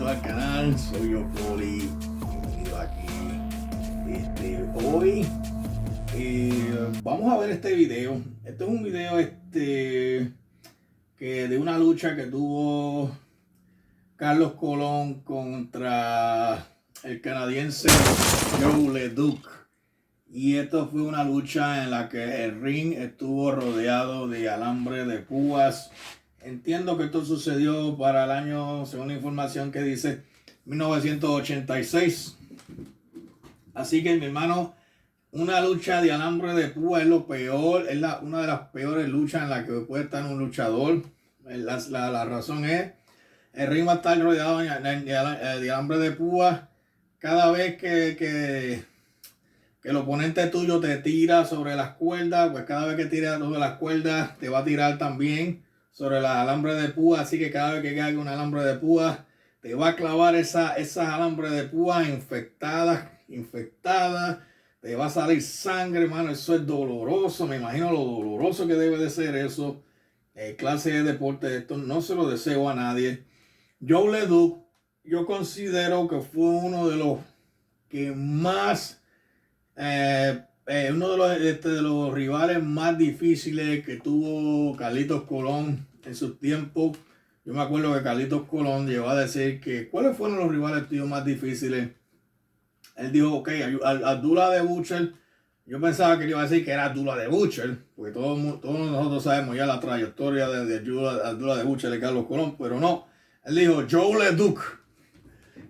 bienvenido al canal, soy yo Poli, bienvenido aquí. Hoy vamos a ver este video. Este es un video que de una lucha que tuvo Carlos Colón contra el canadiense Joe Leduc. Y esto fue una lucha en la que el ring estuvo rodeado de alambre de púas. Entiendo que esto sucedió para el año, según la información que dice, 1986. Así que, mi hermano, una lucha de alambre de púa es lo peor, es una de las peores luchas en la que puede estar un luchador. La razón es, el ring va a estar rodeado de alambre de púa. Cada vez que el oponente tuyo te tira sobre las cuerdas, pues cada vez que tira sobre las cuerdas, te va a tirar también sobre las alambres de púa. Así que cada vez que caiga un alambre de púa, te va a clavar esas alambres de púa infectadas. Te va a salir sangre, hermano. Eso es doloroso. Me imagino lo doloroso que debe de ser eso. Clase de deporte, esto no se lo deseo a nadie. Joe Leduc, yo considero que fue uno de los que más... uno de los rivales más difíciles que tuvo Carlitos Colón en sus tiempos. Yo me acuerdo que Carlitos Colón llegó a decir que ¿cuáles fueron los rivales tuyos más difíciles? Él dijo, ok, Abdullah de Butcher. Yo pensaba que iba a decir que era Abdullah de Butcher, porque todos nosotros sabemos ya la trayectoria de Abdullah de Butcher de Carlos Colón, pero no. Él dijo Joe Leduc,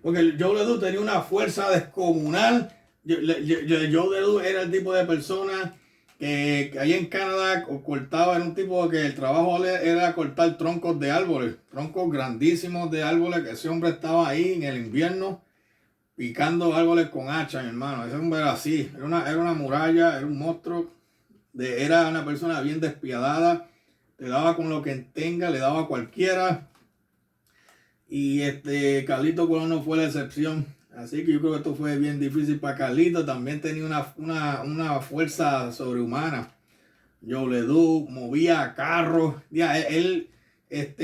porque Joe Leduc tenía una fuerza descomunal. Joe Leduc era el tipo de persona que ahí en Canadá cortaba, era un tipo que el trabajo era cortar troncos de árboles, troncos grandísimos de árboles, que ese hombre estaba ahí en el invierno picando árboles con hacha, mi hermano. Ese hombre era así, era una muralla, era un monstruo, era una persona bien despiadada, le daba con lo que tenga, le daba a cualquiera. Y Carlito Colón no fue la excepción. Así que yo creo que esto fue bien difícil para Carlito. También tenía una fuerza sobrehumana. Joe Leduc movía carros. Ya, él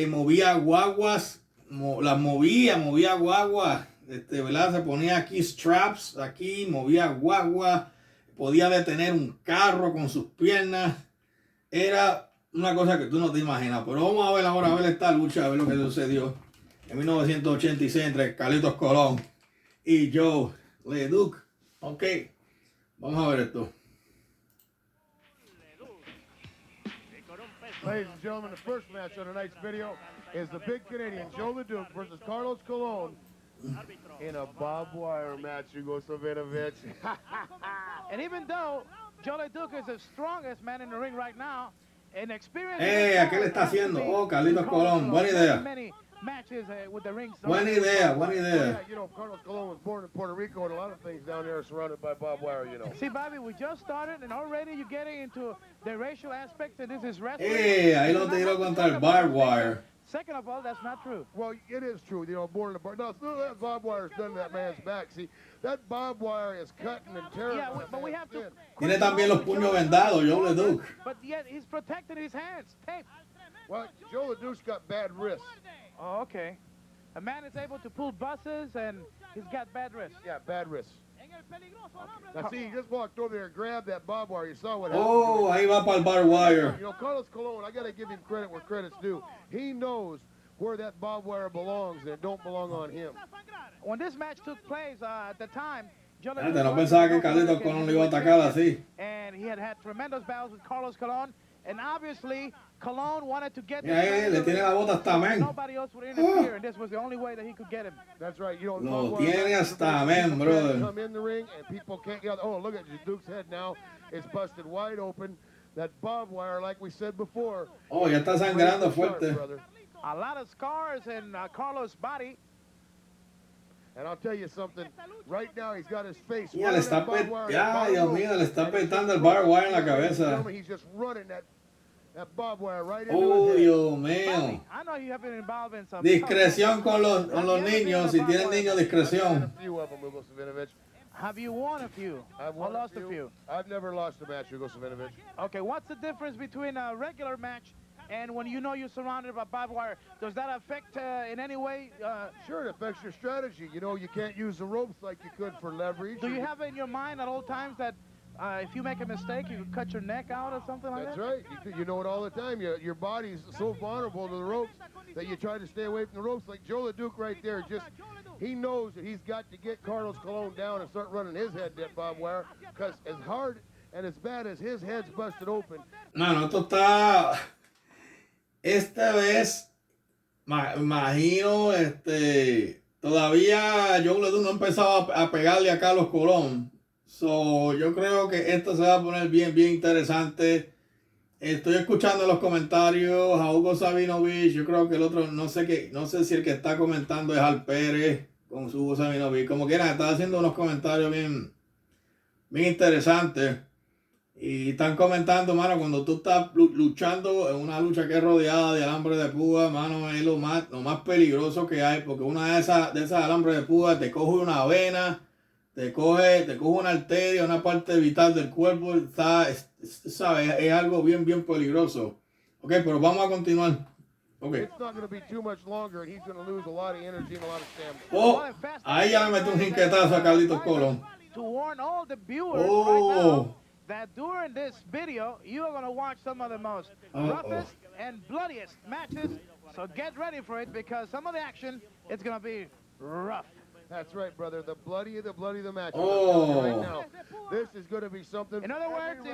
movía guaguas. Movía guaguas. ¿Verdad? Se ponía aquí straps. Aquí movía guaguas. Podía detener un carro con sus piernas. Era una cosa que tú no te imaginas. Pero vamos a ver ahora, a ver esta lucha, a ver lo que sucedió en 1986 entre Carlitos Colón y Joe Leduc. Ok, vamos a ver esto. Ladies and gentlemen, the first match on tonight's video is the big Canadian Joe Leduc versus Carlos Colón in a barbed wire match, Yugoslavia. And even though Joe Leduc is the strongest man in the ring right now, in experience... ¿A qué le está haciendo? Oh, Carlitos Colón, buena idea. Matches with the ring. Buena idea. Yeah, you know, Carlos Colón was born in Puerto Rico, and a lot of things down there are surrounded by barbed wire, you know. See, Bobby, we just started, and already you're getting into the racial aspects, and this is wrestling. Ahí lo tiró contra el barbed wire. Second of all, that's not true. Well, it is true, you know, born in the bar. No, that barbed wire is done to that man's back. See, that barbed wire is cutting and tearing. Yeah, but we have to... Tiene también los puños vendados, Joe Leduc. But yet he's protecting his hands. Tape. Well, Joe Leduc's got bad wrists. Oh, okay. A man is able to pull buses, and he's got bad wrists. Yeah, bad wrists. Now, see, he just walked over there and grabbed that barbed wire. You saw what happened. Oh, ahí va para el barbed wire. You know, Carlos Colón, I got to give him credit where credit's due. He knows where that barbed wire belongs, and it don't belong on him. When this match took place at the time, Joe No pensaba que Carlitos Colón le iba a atacar así. And he had tremendous battles with Carlos Colón. And obviously, Colón wanted to get le tiene la bota hasta amén. Nobody else would interfere, and this was the only way that he could get him. That's right. You know, lo tiene hasta amén, brother. Come in the ring, and people can't get. Oh, look at Duke's head now. It's busted wide open. That barbed wire, like we said before. Oh, ya está sangrando fuerte. A lot of scars in Carlos' body. And I'll tell you something, right now he's got his face. Ya, Dios mío, le está petando el barbed wire en la cabeza. He's just running that barbed wire right into Oh, his head. Dios mío. I know you have been involved in some... Discreción con los niños, si tienen niños, discreción. Have you won a few? I've or won lost a few? I've never lost a match, Hugo Savinovich. Okay, what's the difference between a regular match And when you know you're surrounded by barbed wire, does that affect in any way? Sure, it affects your strategy. You know, you can't use the ropes like you could for leverage. Do you have in your mind at all times that if you make a mistake, you could cut your neck out or something like That's that? right. You know it all the time. Your body's so vulnerable to the ropes that you try to stay away from the ropes. Like Joe Leduc right there, he knows that he's got to get Carlos Colón down and start running his head that barbed wire, because as hard and as bad as his head's busted open. Mano, esto está... Esta vez, imagino, todavía Joe Leduc no ha empezado a pegarle a Carlos Colón. So, yo creo que esto se va a poner bien interesante. Estoy escuchando los comentarios a Hugo Sabinovich. Yo creo que el otro, no sé si el que está comentando es Al Pérez con su Hugo Sabinovich. Como quieran, está haciendo unos comentarios bien interesantes. Y están comentando, mano, cuando tú estás luchando en una lucha que es rodeada de alambre de púa, mano, es lo más peligroso que hay, porque una de esas alambres de púa te coge una vena, te coge una arteria, una parte vital del cuerpo, ¿sabes? Es algo bien peligroso. Ok, pero vamos a continuar. Okay. Oh, ahí ya le metió un jinquetazo a Carlitos Colón. Oh. That during this video, you are going to watch some of the most roughest and bloodiest matches. So get ready for it, because some of the action, it's going to be rough. That's right, brother. The bloody the match. Oh. Right now. This is going to be something. In other words,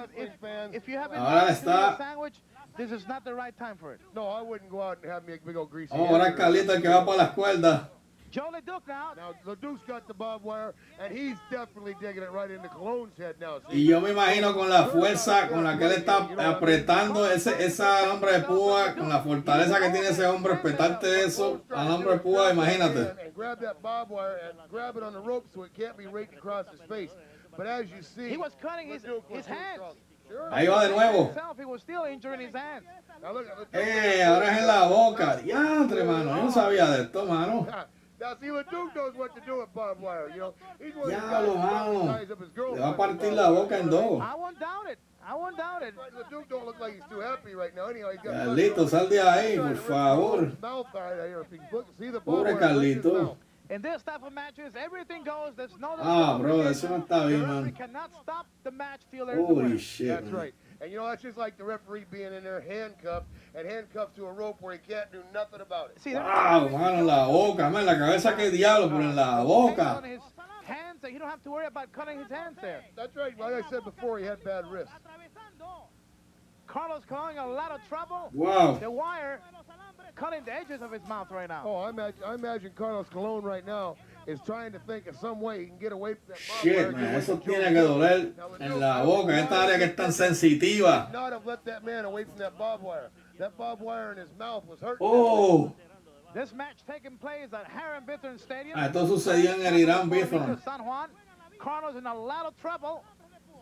if you haven't ahora está a sandwich, this is not the right time for it. No, I wouldn't go out and have me a big old greasy. Ahora Carlito el que va para las cuerdas. Joe Leduc now. Now Leduc's got the barbed wire, and he's definitely digging it right into Colón's head now. Y yo me imagino con la fuerza con la que él está apretando esa alambre de púa, con la fortaleza que tiene ese hombre, respetarte eso, alambre de púa, imagínate. And grab that barbed wire and grab it on the rope so it can't be raked across his face. But as you see, he was cutting his hands. Sure. Ahí va de nuevo. He was still injuring his hands. Ahora es en la boca. Diantre, mano, yo no sabía de esto, mano. Now, see, Leduc knows what to do with barbed wire, you know. He's one of the Diablo, mano. guys up his girlfriend. Le va a partir la boca en dos. I won't doubt it. Leduc don't look like he's too happy right now. Anyhow, he's got Carlito, sal de ahí, por favor. Pobre Carlito. In this type of matches, everything goes. There's no. Bro, eso no está bien, man. Cannot stop the match till there's Holy shit. That's right. And you know, that's just like the referee being in there handcuffed to a rope where he can't do nothing about it. Wow, mano, en la boca, man, la cabeza que diablo, pero en la boca. Hands, you don't have to worry about cutting his hands there. That's right. Like I said before, he had bad wrists. Carlos Colón a lot of trouble. Wow. The wire cutting the edges of his mouth right now. Oh, I imagine Carlos Colón right now is trying to think of some way he can get away from that. Shit, man, eso tiene que doler en la boca, esta área que es tan sensitiva. Not have let that man away from that barbed wire. That barbed wire in his mouth was hurting. Oh. This match taking place at Harem Bithorn Stadium. Esto sucedió en el Irán Bithorn. San Juan. Carlos in a lot of trouble,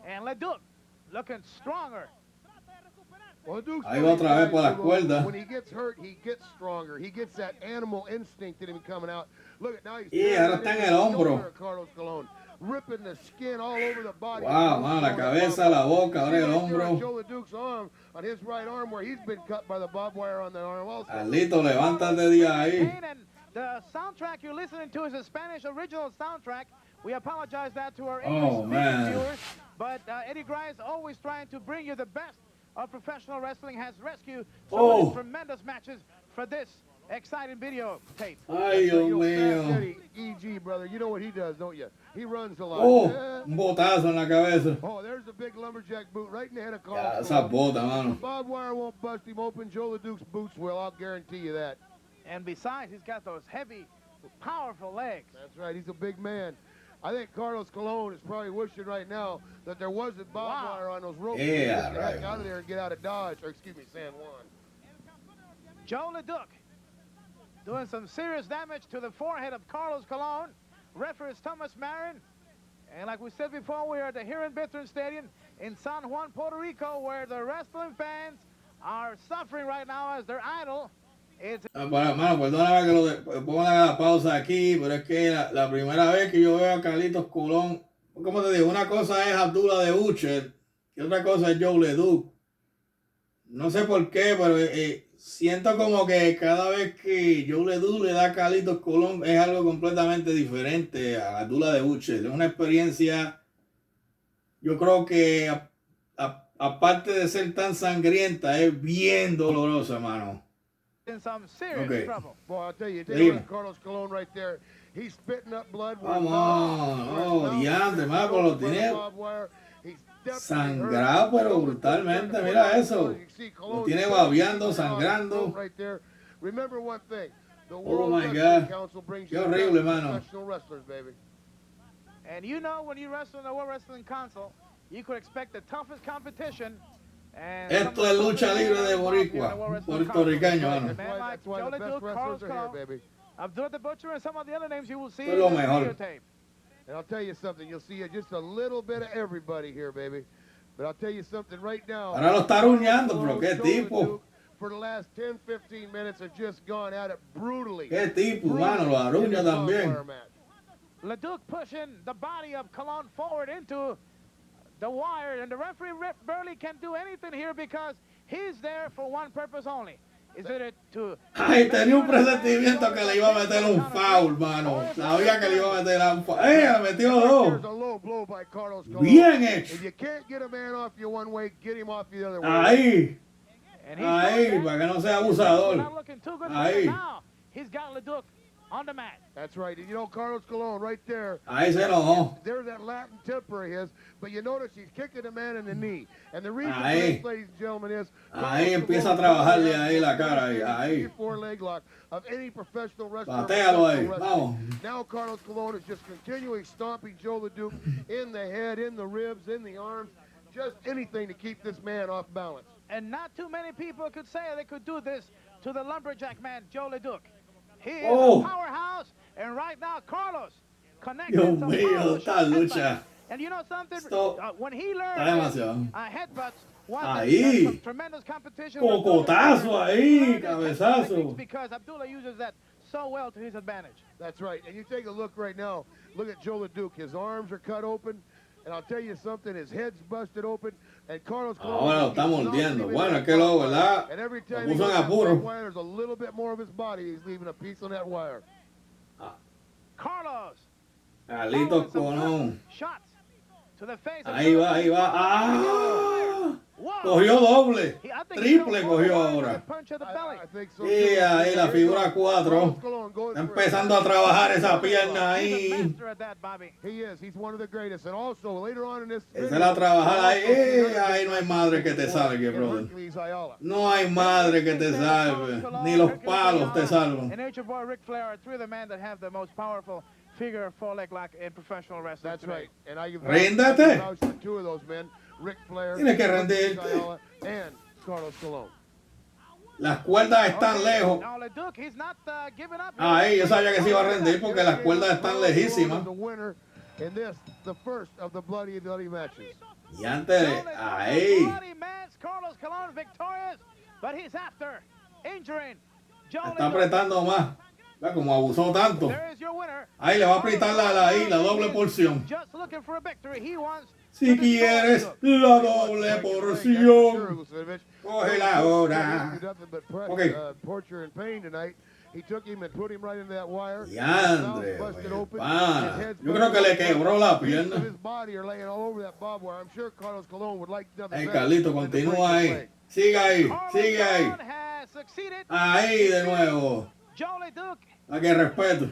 and Leduc looking stronger. Well, ahí va otra vez por las cuerdas. When he gets hurt, he gets stronger. He gets that animal instinct in him coming out. Look at now he's ahora está en el hombro. Carlos Colón, ripping the skin all over the body. Wow, man, la cabeza, la boca, ahora el hombro. Joe Leduc's arm, on his right arm, where he's been cut by the barbed wire on the arm also. Carlito, levántate de ahí. The soundtrack you're listening to is a Spanish original soundtrack. We apologize that to our English viewers, but Eddie Grice always trying to bring you the best of professional wrestling, has rescued some of these tremendous matches for this exciting video tape. Ay, Dios mío. EG, brother, you know what he does, don't you? He runs a lot. Un botazo en la cabeza. Oh, there's a big lumberjack boot right in the head of Carlos. Esa bota, mano. Barbed wire won't bust him open. Joe Leduc's boots will, I'll guarantee you that. And besides, he's got those heavy, powerful legs. That's right, he's a big man. I think Carlos Colón is probably wishing right now that there wasn't barbed wire on those ropes. Yeah, get the heck out of there and get out of Dodge, or excuse me, San Juan. Joe Leduc doing some serious damage to the forehead of Carlos Colón. Referee is Thomas Marin. And like we said before, we are at the Harem Bithorn Stadium in San Juan, Puerto Rico, where the wrestling fans are suffering right now as their idol. Mano, perdóname que lo ponga la pausa aquí, pero es que la primera vez que yo veo a Carlitos Colón, como te digo, una cosa es Abdullah de Butcher y otra cosa es Joe Leduc. No sé por qué, pero Siento como que cada vez que Joe Leduc le da a Carlitos Colón es algo completamente diferente a la dula de Butcher. Es una experiencia, yo creo que aparte de ser tan sangrienta, es bien dolorosa, hermano. In some serious Okay. trouble. Boy, I'll tell you, take a look at Carlos Colón right there. He's spitting up blood. Vamos, oh, diante, Marco, lo tiene sangrado, pero brutalmente, mira eso. Lo tiene babeando, sangrando. Remember one thing. The Oh World my Wrestling God. Council brings Qué you horrible, mano. professional wrestlers, baby. And you know, when you wrestle in the World Wrestling Council, you could expect the toughest competition. And Esto es lucha libre de boricua, puertorriqueño, mano. That's why the best wrestlers are here, baby. Abdul the Butcher and some of the other names you will see Es in lo the mejor. videotape. And I'll tell you something, you'll see just a little bit of everybody here, baby. But I'll tell you something right now. Ahora lo está aruñando, pero qué tipo. For the last 10, 15 minutes have just gone at it brutally. Qué tipo, mano, lo aruña también. Leduc pushing the body of Colón forward into the wire, and the referee barely can do anything here because he's there for one purpose only. Is it to... Ay, tenía un presentimiento que le iba a meter un foul, mano. Sabía que le iba a meter un foul. Le metió dos. Bien hecho. If you can't get a man off you one way, get him off the other way. Ahí. Ahí, para que no sea abusador. Ahí. He's got Leduc on the mat. That's right. And you know, Carlos Colón right there. Ahí se enojó. There's that Latin temper of his, but you notice he's kicking the man in the knee. And the reason for Ahí. this, ladies and gentlemen, is Ahí empieza a trabajarle ahí la cara. Ahí. Leg lock of any professional wrestler. Patéalo ahí. Vamos. Now Carlos Colón is just continuing stomping Joe Leduc in the head, in the ribs, in the arms, just anything to keep this man off balance. And not too many people could say they could do this to the lumberjack man, Joe Leduc. He is a powerhouse, and right now Carlos connected Dios some mío, esta lucha. And you know something? When he Está learned demasiado. headbutts, Ahí. some tremendous competition. Cocotazo ahí, cabezazo. Because Abdullah uses that so well to his advantage. That's right. And you take a look right now. Look at Joe Leduc. His arms are cut open. And I'll tell you something, his head's busted open. And Carlos Colón, ahora lo está mordiendo. Bueno, es que luego, ¿verdad? And every Lo time he puso goes en that apuro. wire, there's a little bit more of his body. He's leaving a piece on that wire. Carlos. Carlitos Colón. Shots to the face. Ahí va, ahí va. ¡Ah! Cogió doble. Triple cogió ahora. Y ahí la figura 4. Está empezando a trabajar esa pierna ahí. Esa es la trabajada ahí. Ahí no hay madre que te salve, brother. No hay madre que te salve. Ni los palos te salvan. Figure four leg lock in professional wrestling. That's right. And I Ríndete. two of those men, Ric Flair, Tienes que rendirte. and Carlos Colón. Las cuerdas están lejos. Ahí, yo sabía que se iba a rendir porque las cuerdas están lejísimas. Y antes, ahí. Está apretando más. Como abusó tanto. Ahí le va a apretar la doble porción. Si quieres la doble porción, cógela ahora. Ok. Diandre, yo creo que le quebró la pierna. Carlito, continúa ahí. Sigue ahí, sigue ahí. Ahí de nuevo. A que respeto.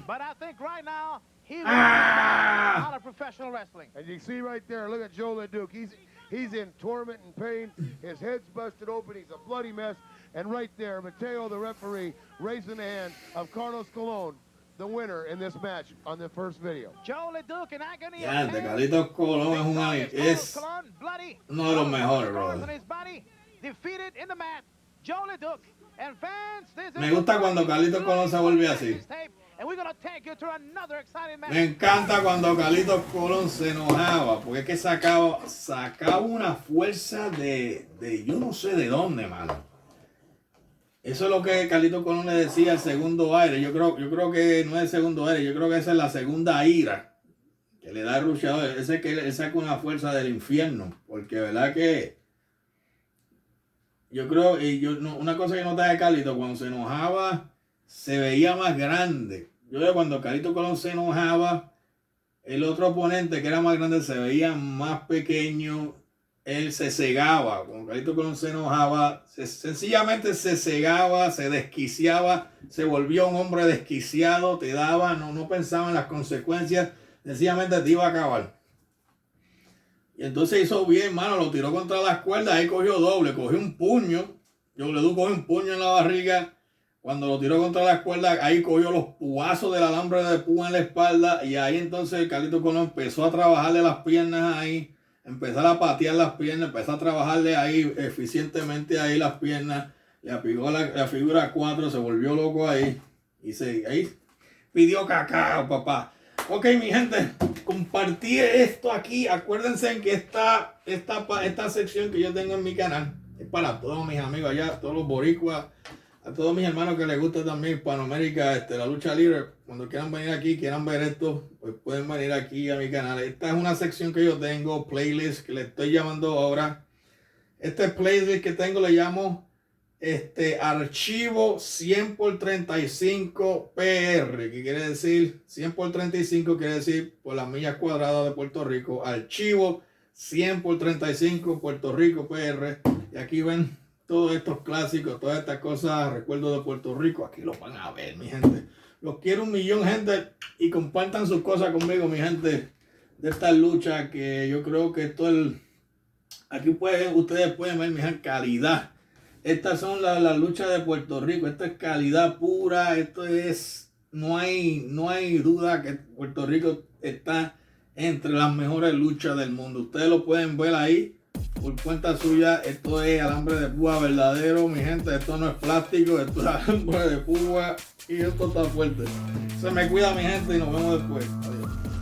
Out of professional wrestling. And you see right there, look at Joe Leduc. He's in torment and pain. His head's busted open. He's a bloody mess. And right there, Mateo, the referee, raising the hand of Carlos Colón, the winner in this match on the first video. Joe Leduc in agony. Ya, Carlitos Colón es uno de los mejores, brother. Defeated in the mat. Joe Leduc. And fans, me gusta cuando Carlitos Colón se vuelve así. Me encanta cuando Carlitos Colón se enojaba, porque es que sacaba una fuerza de yo no sé de dónde, mano. Eso es lo que Carlitos Colón le decía al segundo aire. Yo creo que no es el segundo aire, yo creo que esa es la segunda ira que le da el luchador. Ese que él saca una fuerza del infierno, porque verdad que yo creo, una cosa que notaba de Carlito, cuando se enojaba, se veía más grande. Yo veo cuando Carlos Colón se enojaba, el otro oponente que era más grande se veía más pequeño. Él se cegaba. Cuando Carlos Colón se enojaba, sencillamente se cegaba, se desquiciaba, se volvió un hombre desquiciado, te daba, no pensaba en las consecuencias, sencillamente te iba a acabar. Y entonces hizo bien, mano, lo tiró contra las cuerdas, ahí cogió doble, cogió un puño. Joe Leduc cogió un puño en la barriga. Cuando lo tiró contra las cuerdas, ahí cogió los puazos del alambre de púa en la espalda. Y ahí entonces Carlos Colón empezó a trabajarle las piernas ahí, empezar a patear las piernas, empezó a trabajarle ahí eficientemente ahí las piernas. Le aplicó la figura 4, se volvió loco ahí. Y ahí pidió cacao, papá. Ok, mi gente, compartí esto aquí. Acuérdense que esta sección que yo tengo en mi canal es para todos mis amigos allá, todos los boricuas, a todos mis hermanos que les gusta también Hispanoamérica, la lucha libre. Cuando quieran venir aquí, quieran ver esto, pues pueden venir aquí a mi canal. Esta es una sección que yo tengo, playlist, que le estoy llamando ahora. Este playlist que tengo le llamo archivo 100x35 PR, que quiere decir 100x35, quiere decir por las millas cuadradas de Puerto Rico. Archivo 100x35 Puerto Rico PR. Y aquí ven todos estos clásicos, todas estas cosas, recuerdos de Puerto Rico. Aquí los van a ver, mi gente. Los quiero 1.000.000, gente, y compartan sus cosas conmigo, mi gente, de esta lucha, que yo creo que aquí ustedes pueden ver, mi gente, calidad. Estas son las luchas de Puerto Rico. Esto es calidad pura. No hay duda que Puerto Rico está entre las mejores luchas del mundo. Ustedes lo pueden ver ahí por cuenta suya. Esto es alambre de púa verdadero, mi gente. Esto no es plástico, esto es alambre de púa y esto está fuerte. Se me cuida, mi gente, y nos vemos después. Adiós.